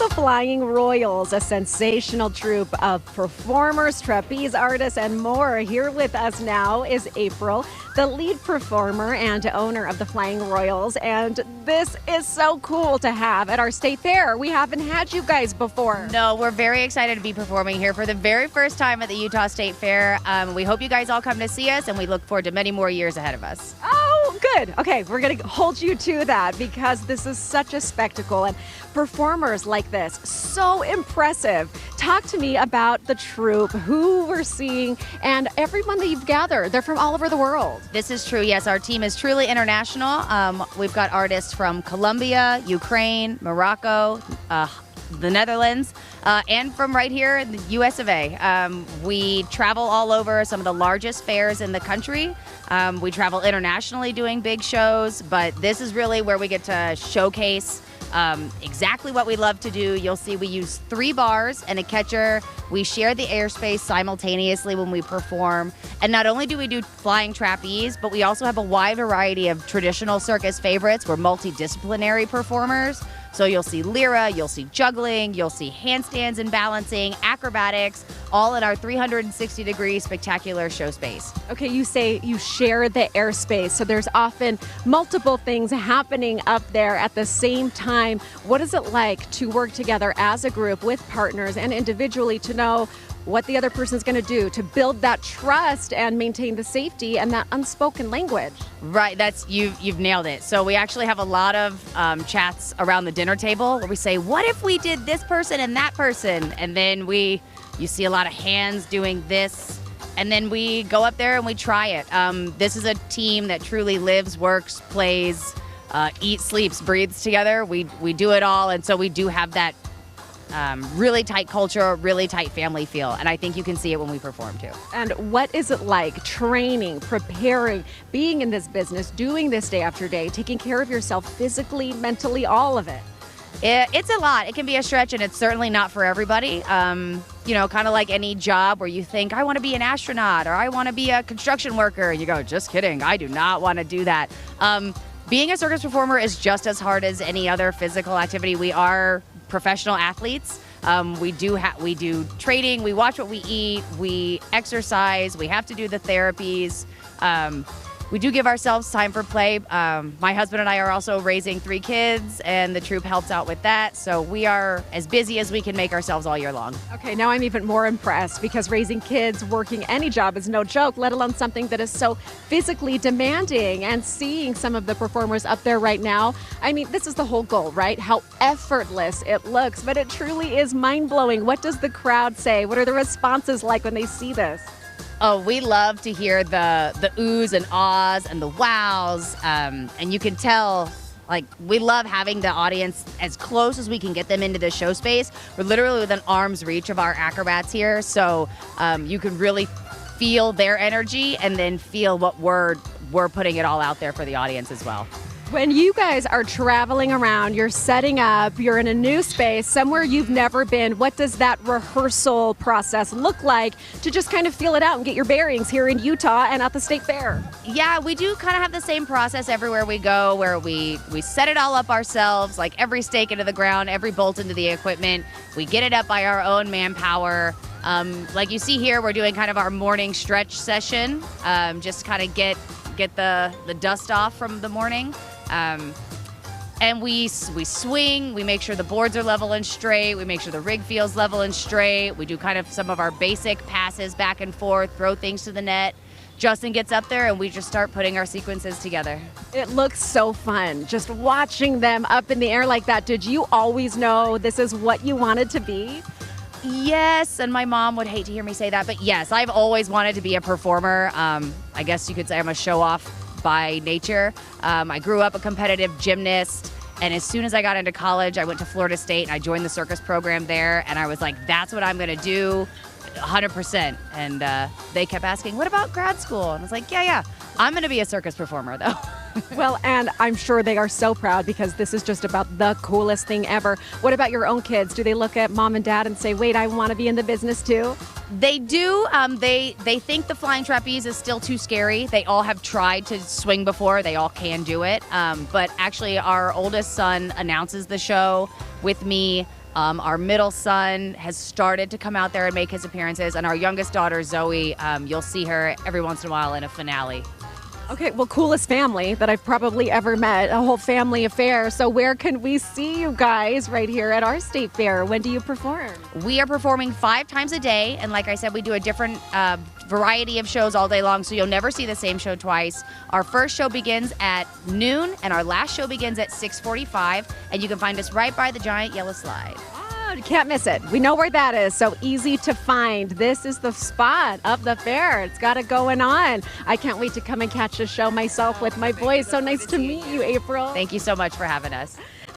the Flying Royals, a sensational troupe of performers, trapeze artists, and more. Here with us now is April, the lead performer and owner of the Flying Royals. And this is so cool to have at our state fair. We haven't had you guys before. No, we're very excited to be performing here for the very first time at the Utah State Fair. We hope you guys all come to see us, and we look forward to many more years ahead of us. Oh, good. Okay, we're going to hold you to that because this is such a spectacle. And performers like this, so impressive. Talk to me about the troupe, who we're seeing, and everyone that you've gathered. They're from all over the world. This is true. Yes, our team is truly international. We've got artists from Colombia, Ukraine, Morocco, the Netherlands, and from right here in the US of A. We travel all over some of the largest fairs in the country. We travel internationally doing big shows, but this is really where we get to showcase exactly what we love to do. You'll see we use 3 bars and a catcher. We share the airspace simultaneously when we perform. And not only do we do flying trapeze, but we also have a wide variety of traditional circus favorites. We're multidisciplinary performers. So you'll see lyra, you'll see juggling, you'll see handstands and balancing, acrobatics, all in our 360-degree spectacular show space. Okay, you say you share the airspace, so there's often multiple things happening up there at the same time. What is it like to work together as a group with partners and individually to know what the other person's going to do to build that trust and maintain the safety and that unspoken language? Right, you've nailed it. So we actually have a lot of chats around the dinner table where we say, what if we did this person and that person? And then you see a lot of hands doing this, and then we go up there and we try it. This is a team that truly lives, works, plays, eats, sleeps, breathes together. We do it all, and so we do have that really tight culture, really tight family feel. And I think you can see it when we perform too. And what is it like training, preparing, being in this business, doing this day after day, taking care of yourself physically, mentally, all of it? It's a lot. It can be a stretch, and it's certainly not for everybody. Kind of like any job where you think, I want to be an astronaut or I want to be a construction worker. And you go, just kidding. I do not want to do that. Being a circus performer is just as hard as any other physical activity. We are professional athletes. We do training, we watch what we eat, we exercise, we have to do the therapies. We do give ourselves time for play. My husband and I are also raising 3 kids, and the troupe helps out with that. So we are as busy as we can make ourselves all year long. Okay, now I'm even more impressed because raising kids, working any job is no joke, let alone something that is so physically demanding. And seeing some of the performers up there right now, I mean, this is the whole goal, right? How effortless it looks, but it truly is mind-blowing. What does the crowd say? What are the responses like when they see this? Oh, we love to hear the oohs and ahs and the wows, and you can tell, like, we love having the audience as close as we can get them into the show space. We're literally within arm's reach of our acrobats here, so you can really feel their energy and then feel what we're putting it all out there for the audience as well. When you guys are traveling around, you're setting up, you're in a new space, somewhere you've never been, what does that rehearsal process look like to just kind of feel it out and get your bearings here in Utah and at the state fair? Yeah, we do kind of have the same process everywhere we go, where we set it all up ourselves, like every stake into the ground, every bolt into the equipment. We get it up by our own manpower. Like you see here, we're doing kind of our morning stretch session, just kind of get the dust off from the morning. And we swing, we make sure the boards are level and straight, we make sure the rig feels level and straight, we do kind of some of our basic passes back and forth, throw things to the net. Justin gets up there and we just start putting our sequences together. It looks so fun, just watching them up in the air like that. Did you always know this is what you wanted to be? Yes, and my mom would hate to hear me say that, but yes, I've always wanted to be a performer. I guess you could say I'm a show-off by nature. I grew up a competitive gymnast, and as soon as I got into college, I went to Florida State and I joined the circus program there, and I was like, that's what I'm gonna do, 100%. And they kept asking, what about grad school? And I was like, yeah, I'm gonna be a circus performer though. Well, and I'm sure they are so proud because this is just about the coolest thing ever. What about your own kids? Do they look at mom and dad and say, wait, I want to be in the business too? They do. They think the flying trapeze is still too scary. They all have tried to swing before. They all can do it. But actually, our oldest son announces the show with me. Our middle son has started to come out there and make his appearances, and our youngest daughter, Zoe, you'll see her every once in a while in a finale. Okay, well, coolest family that I've probably ever met, a whole family affair. So where can we see you guys right here at our state fair? When do you perform? We are performing 5 times a day, and like I said, we do a different variety of shows all day long, so you'll never see the same show twice. Our first show begins at noon, and our last show begins at 6:45, and you can find us right by the giant yellow slide. You can't miss it. We know where that is, so easy to find. This is the spot of the fair. It's got it going on. I can't wait to come and catch the show myself with my boys. So nice to meet you, April. Thank you so much for having us.